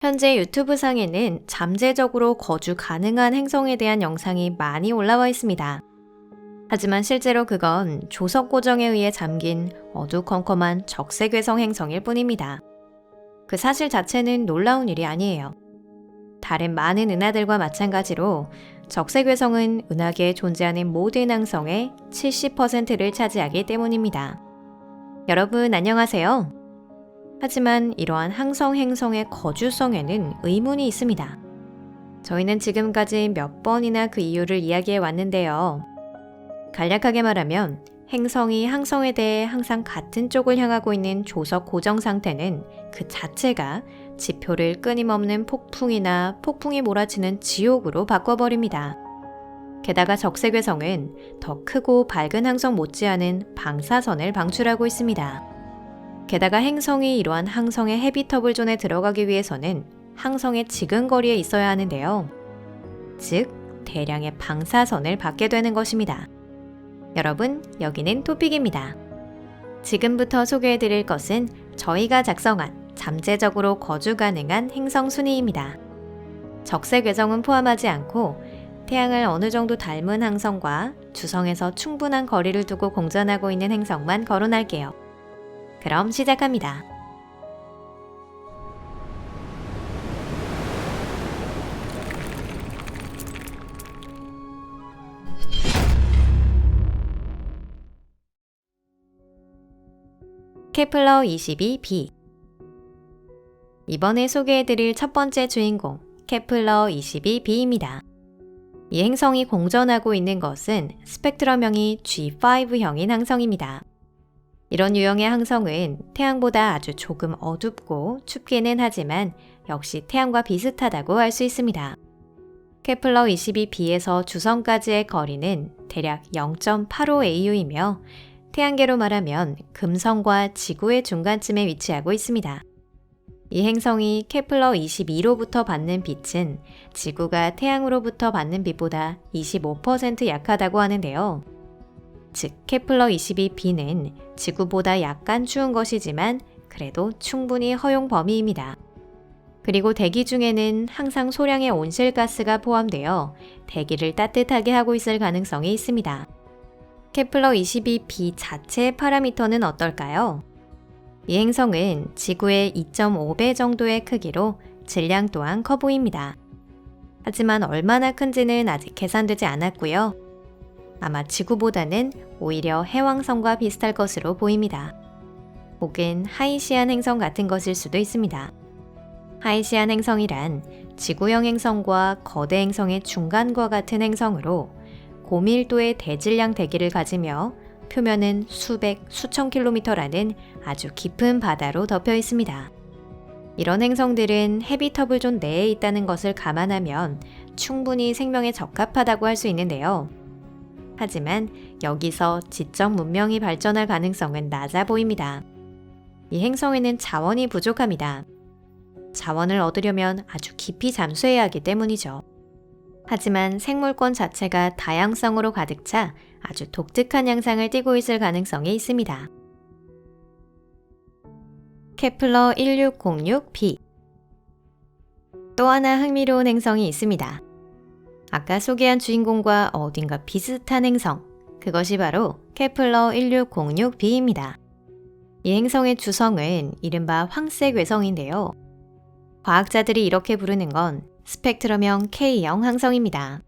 현재 유튜브 상에는 잠재적으로 거주 가능한 행성에 대한 영상이 많이 올라와 있습니다. 하지만 실제로 그건 조석 고정에 의해 잠긴 어두컴컴한 적색외성 행성일 뿐입니다. 그 사실 자체는 놀라운 일이 아니에요. 다른 많은 은하들과 마찬가지로 적색외성은 은하계에 존재하는 모든 행성의 70%를 차지하기 때문입니다. 여러분 안녕하세요. 하지만 이러한 항성 행성의 거주성에는 의문이 있습니다. 저희는 지금까지 몇 번이나 그 이유를 이야기해 왔는데요. 간략하게 말하면 행성이 항성에 대해 항상 같은 쪽을 향하고 있는 조석 고정 상태는 그 자체가 지표를 끊임없는 폭풍이나 폭풍이 몰아치는 지옥으로 바꿔버립니다. 게다가 적색외성은 더 크고 밝은 항성 못지않은 방사선을 방출하고 있습니다. 게다가 행성이 이러한 항성의 헤비터블 존에 들어가기 위해서는 항성의 지근거리에 있어야 하는데요. 즉, 대량의 방사선을 받게 되는 것입니다. 여러분, 여기는 토픽입니다. 지금부터 소개해드릴 것은 저희가 작성한 잠재적으로 거주 가능한 행성 순위입니다. 적색외성은 포함하지 않고 태양을 어느 정도 닮은 항성과 주성에서 충분한 거리를 두고 공전하고 있는 행성만 거론할게요. 그럼 시작합니다. 케플러 22b. 이번에 소개해드릴 첫 번째 주인공 케플러 22b입니다. 이 행성이 공전하고 있는 것은 스펙트럼형이 G5형인 항성입니다. 이런 유형의 항성은 태양보다 아주 조금 어둡고 춥기는 하지만 역시 태양과 비슷하다고 할 수 있습니다. 케플러 22b에서 주성까지의 거리는 대략 0.85AU이며 태양계로 말하면 금성과 지구의 중간쯤에 위치하고 있습니다. 이 행성이 케플러 22로부터 받는 빛은 지구가 태양으로부터 받는 빛보다 25% 약하다고 하는데요. 즉, 케플러 22b는 지구보다 약간 추운 것이지만 그래도 충분히 허용 범위입니다. 그리고 대기 중에는 항상 소량의 온실가스가 포함되어 대기를 따뜻하게 하고 있을 가능성이 있습니다. 케플러 22b 자체의 파라미터는 어떨까요? 이 행성은 지구의 2.5배 정도의 크기로 질량 또한 커 보입니다. 하지만 얼마나 큰지는 아직 계산되지 않았고요. 아마 지구보다는 오히려 해왕성과 비슷할 것으로 보입니다. 혹은 하이시안 행성 같은 것일 수도 있습니다. 하이시안 행성이란 지구형 행성과 거대 행성의 중간과 같은 행성으로 고밀도의 대질량 대기를 가지며 표면은 수백, 수천 킬로미터라는 아주 깊은 바다로 덮여 있습니다. 이런 행성들은 헤비터블 존 내에 있다는 것을 감안하면 충분히 생명에 적합하다고 할 수 있는데요. 하지만 여기서 지적 문명이 발전할 가능성은 낮아 보입니다. 이 행성에는 자원이 부족합니다. 자원을 얻으려면 아주 깊이 잠수해야 하기 때문이죠. 하지만 생물권 자체가 다양성으로 가득 차 아주 독특한 양상을 띠고 있을 가능성이 있습니다. 케플러 1606b. 또 하나 흥미로운 행성이 있습니다. 아까 소개한 주인공과 어딘가 비슷한 행성, 그것이 바로 케플러 1606b입니다. 이 행성의 주성은 이른바 황색 외성인데요. 과학자들이 이렇게 부르는 건 스펙트럼형 K형 항성입니다.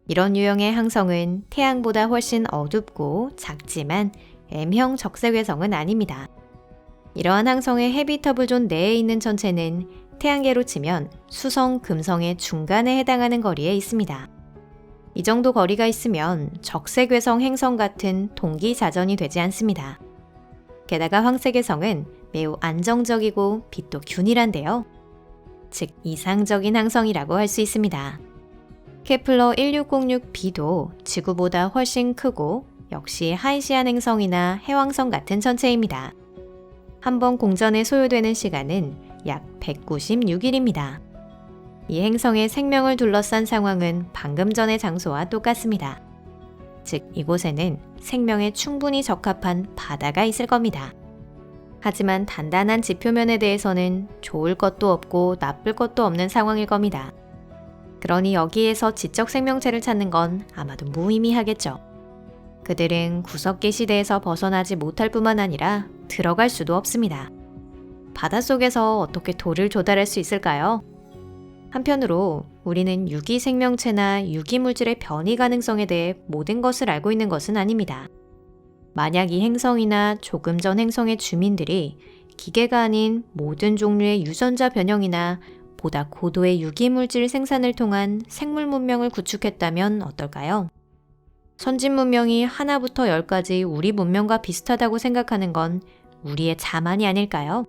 이런 유형의 항성은 태양보다 훨씬 어둡고 작지만 M형 적색외성은 아닙니다. 이러한 항성의 헤비터블 존 내에 있는 전체는 태양계로 치면 수성, 금성의 중간에 해당하는 거리에 있습니다. 이 정도 거리가 있으면 적색외성 행성 같은 동기자전이 되지 않습니다. 게다가 황색외성은 매우 안정적이고 빛도 균일한데요. 즉 이상적인 항성이라고 할 수 있습니다. 케플러 1606b도 지구보다 훨씬 크고 역시 하이시안 행성이나 해왕성 같은 천체입니다. 한번 공전에 소요되는 시간은 약 196일입니다. 이 행성의 생명을 둘러싼 상황은 방금 전의 장소와 똑같습니다. 즉 이곳에는 생명에 충분히 적합한 바다가 있을 겁니다. 하지만 단단한 지표면에 대해서는 좋을 것도 없고 나쁠 것도 없는 상황일 겁니다. 그러니 여기에서 지적 생명체를 찾는 건 아마도 무의미하겠죠. 그들은 구석기 시대에서 벗어나지 못할 뿐만 아니라 들어갈 수도 없습니다. 바닷속에서 어떻게 돌을 조달할 수 있을까요? 한편으로 우리는 유기 생명체나 유기 물질의 변이 가능성에 대해 모든 것을 알고 있는 것은 아닙니다. 만약 이 행성이나 조금 전 행성의 주민들이 기계가 아닌 모든 종류의 유전자 변형이나 보다 고도의 유기물질 생산을 통한 생물 문명을 구축했다면 어떨까요? 선진 문명이 하나부터 열까지 우리 문명과 비슷하다고 생각하는 건 우리의 자만이 아닐까요?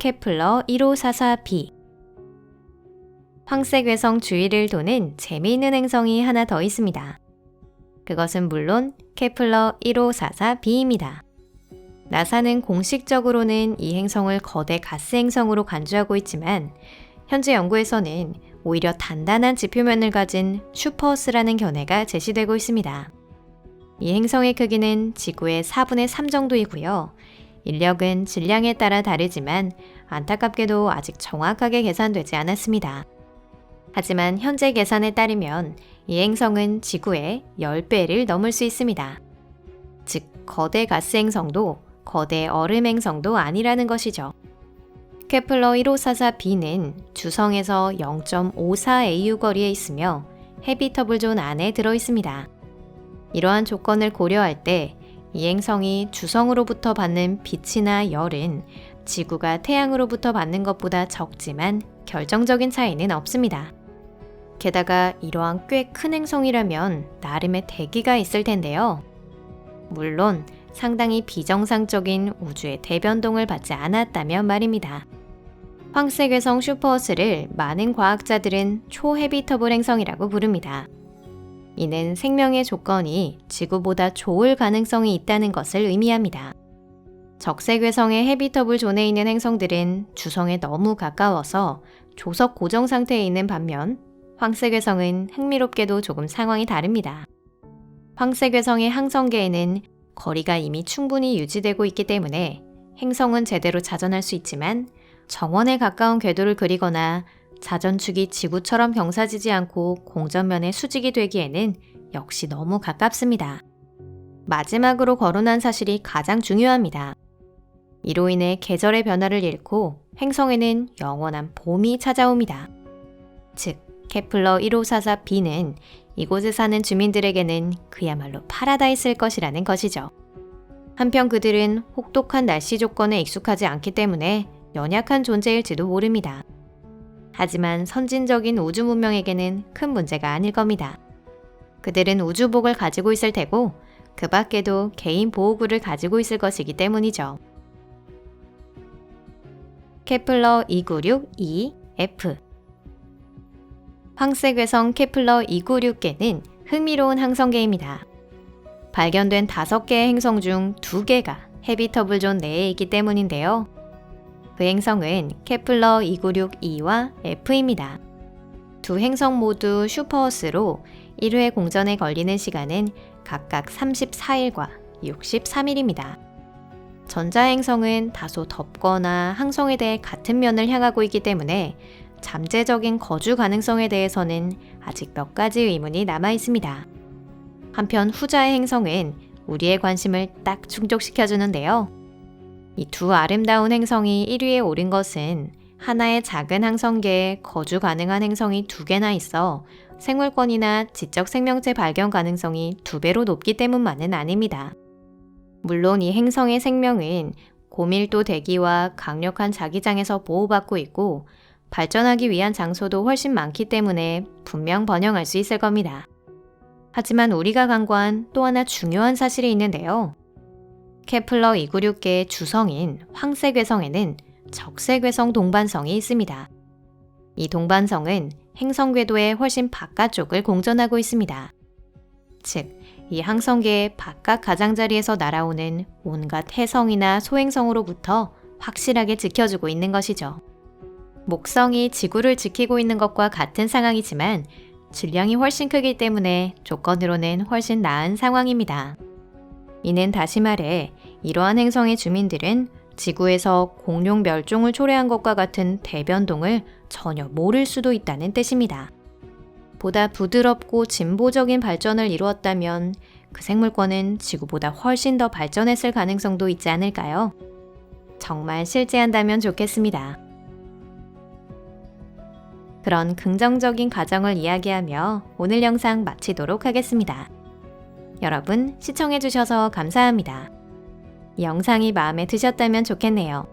케플러 1544b 황색외성 주위를 도는 재미있는 행성이 하나 더 있습니다. 그것은 물론 케플러 1544b입니다. 나사는 공식적으로는 이 행성을 거대 가스 행성으로 간주하고 있지만 현재 연구에서는 오히려 단단한 지표면을 가진 슈퍼어스라는 견해가 제시되고 있습니다. 이 행성의 크기는 지구의 4분의 3 정도이고요. 인력은 질량에 따라 다르지만 안타깝게도 아직 정확하게 계산되지 않았습니다. 하지만 현재 계산에 따르면 이 행성은 지구의 10배를 넘을 수 있습니다. 즉, 거대 가스 행성도 거대 얼음 행성도 아니라는 것이죠. 케플러 1544b는 주성에서 0.54AU 거리에 있으며 헤비터블 존 안에 들어 있습니다. 이러한 조건을 고려할 때 이 행성이 주성으로부터 받는 빛이나 열은 지구가 태양으로부터 받는 것보다 적지만 결정적인 차이는 없습니다. 게다가 이러한 꽤 큰 행성이라면 나름의 대기가 있을 텐데요. 물론 상당히 비정상적인 우주의 대변동을 받지 않았다면 말입니다. 황색외성 슈퍼어스를 많은 과학자들은 초헤비터블 행성이라고 부릅니다. 이는 생명의 조건이 지구보다 좋을 가능성이 있다는 것을 의미합니다. 적색외성의 헤비터블 존에 있는 행성들은 주성에 너무 가까워서 조석 고정 상태에 있는 반면 황색외성은 흥미롭게도 조금 상황이 다릅니다. 황색외성의 항성계에는 거리가 이미 충분히 유지되고 있기 때문에 행성은 제대로 자전할 수 있지만 정원에 가까운 궤도를 그리거나 자전축이 지구처럼 경사지지 않고 공전면에 수직이 되기에는 역시 너무 가깝습니다. 마지막으로 거론한 사실이 가장 중요합니다. 이로 인해 계절의 변화를 잃고 행성에는 영원한 봄이 찾아옵니다. 즉, 케플러 1544b는 이곳에 사는 주민들에게는 그야말로 파라다이스일 것이라는 것이죠. 한편 그들은 혹독한 날씨 조건에 익숙하지 않기 때문에 연약한 존재일지도 모릅니다. 하지만 선진적인 우주 문명에게는 큰 문제가 아닐 겁니다. 그들은 우주복을 가지고 있을 테고 그 밖에도 개인 보호구를 가지고 있을 것이기 때문이죠. 케플러 2962f 황색외성 케플러 296개는 흥미로운 항성계입니다. 발견된 5개의 행성 중 2개가 헤비터블 존 내에 있기 때문인데요. 그 행성은 케플러 2962와 F입니다. 두 행성 모두 슈퍼어스로 1회 공전에 걸리는 시간은 각각 34일과 63일입니다. 전자행성은 다소 덥거나 항성에 대해 같은 면을 향하고 있기 때문에 잠재적인 거주 가능성에 대해서는 아직 몇 가지 의문이 남아 있습니다. 한편 후자의 행성은 우리의 관심을 딱 충족시켜주는데요. 이 두 아름다운 행성이 1위에 오른 것은 하나의 작은 항성계에 거주 가능한 행성이 2개나 있어 생물권이나 지적 생명체 발견 가능성이 2배로 높기 때문만은 아닙니다. 물론 이 행성의 생명은 고밀도 대기와 강력한 자기장에서 보호받고 있고 발전하기 위한 장소도 훨씬 많기 때문에 분명 번영할 수 있을 겁니다. 하지만 우리가 간과한 또 하나 중요한 사실이 있는데요. 케플러 296개의 주성인 황색외성에는 적색외성 동반성이 있습니다. 이 동반성은 행성 궤도의 훨씬 바깥쪽을 공전하고 있습니다. 즉, 이 항성계의 바깥 가장자리에서 날아오는 온갖 해성이나 소행성으로부터 확실하게 지켜주고 있는 것이죠. 목성이 지구를 지키고 있는 것과 같은 상황이지만 질량이 훨씬 크기 때문에 조건으로는 훨씬 나은 상황입니다. 이는 다시 말해 이러한 행성의 주민들은 지구에서 공룡 멸종을 초래한 것과 같은 대변동을 전혀 모를 수도 있다는 뜻입니다. 보다 부드럽고 진보적인 발전을 이루었다면 그 생물권은 지구보다 훨씬 더 발전했을 가능성도 있지 않을까요? 정말 실제한다면 좋겠습니다. 그런 긍정적인 가정을 이야기하며 오늘 영상 마치도록 하겠습니다. 여러분 시청해주셔서 감사합니다. 이 영상이 마음에 드셨다면 좋겠네요.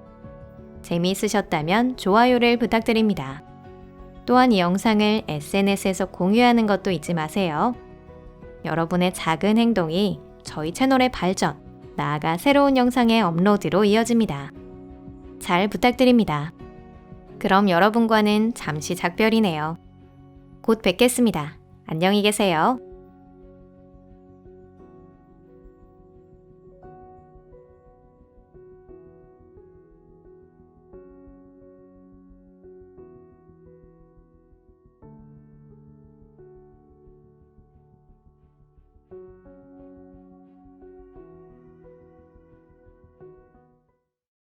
재미있으셨다면 좋아요를 부탁드립니다. 또한 이 영상을 SNS에서 공유하는 것도 잊지 마세요. 여러분의 작은 행동이 저희 채널의 발전, 나아가 새로운 영상의 업로드로 이어집니다. 잘 부탁드립니다. 그럼 여러분과는 잠시 작별이네요. 곧 뵙겠습니다. 안녕히 계세요.